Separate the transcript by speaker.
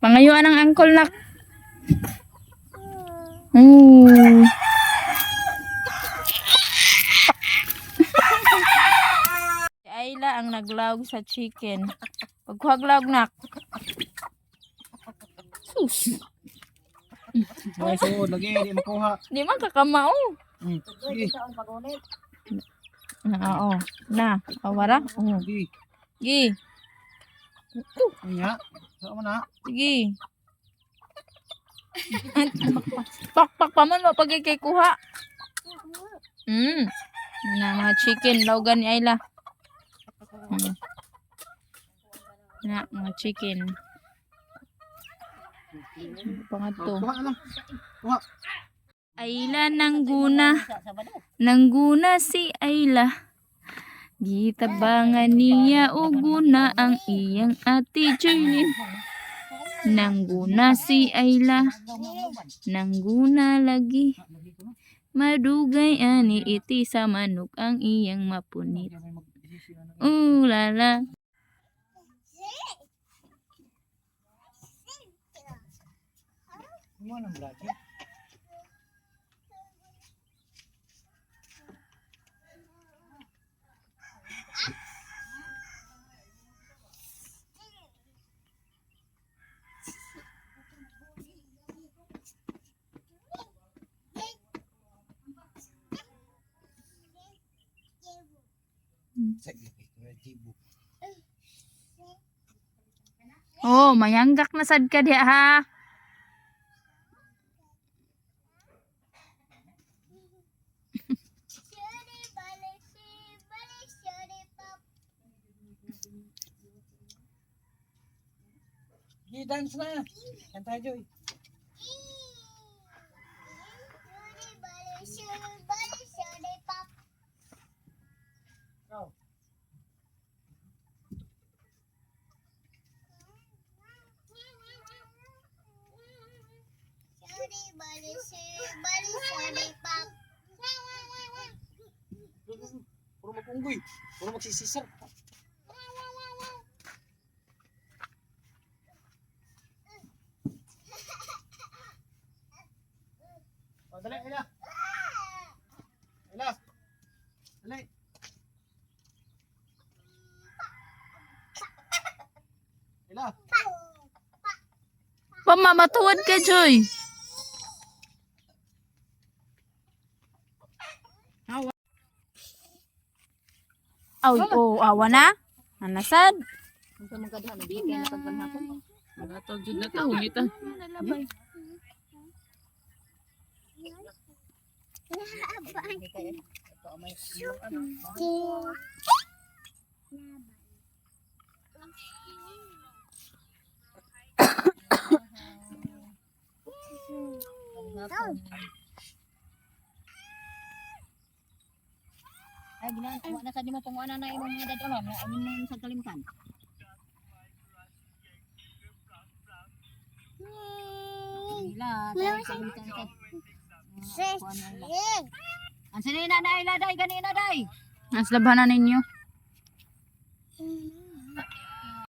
Speaker 1: Pangayuan ng angkol nak. Mm. Si Ayla ang naglawg sa chicken. Pagkuhaglawg nak. Sus.
Speaker 2: Ay, suod lagi di makuha.
Speaker 1: Di man kakamao.
Speaker 2: Sige.
Speaker 1: Oo. Na, awara. Oh.
Speaker 2: Sige.
Speaker 1: Gi.
Speaker 2: Nya. Sa man na.
Speaker 1: Sige. Pak pa man mo pagkikay kuha. Na mga chicken lawgan ni Ayla. Na mga chicken. Pangatlo.
Speaker 2: Kuha lang. Kuha.
Speaker 1: Ayla nangguna si Ayla. Gitabangan niya o guna ang iyang ate Jerlyn. Nangguna si Ayla, nangguna lagi. Madugay ani iti sa manok ang iyang mapunit. Lala.
Speaker 2: Mo nang lagi.
Speaker 1: Oh, mayanggak na sad ka diha ha.
Speaker 2: Dance na. Kanta Joy. Go. Puro magunggoy. Puro magsisisar. Dali, Ayla. Ayla. Dali. Ayla.
Speaker 1: Pamamatuwad ka, Joy. Awa na? Anasad?
Speaker 3: Magatog jud na ta ungita.
Speaker 4: Ay, ginagawa na sa di mo kung ano na imong mga dadalon na ayun sa kalimtan. Ang sinina na ila day ganina day.
Speaker 1: Nas labanan ninyo.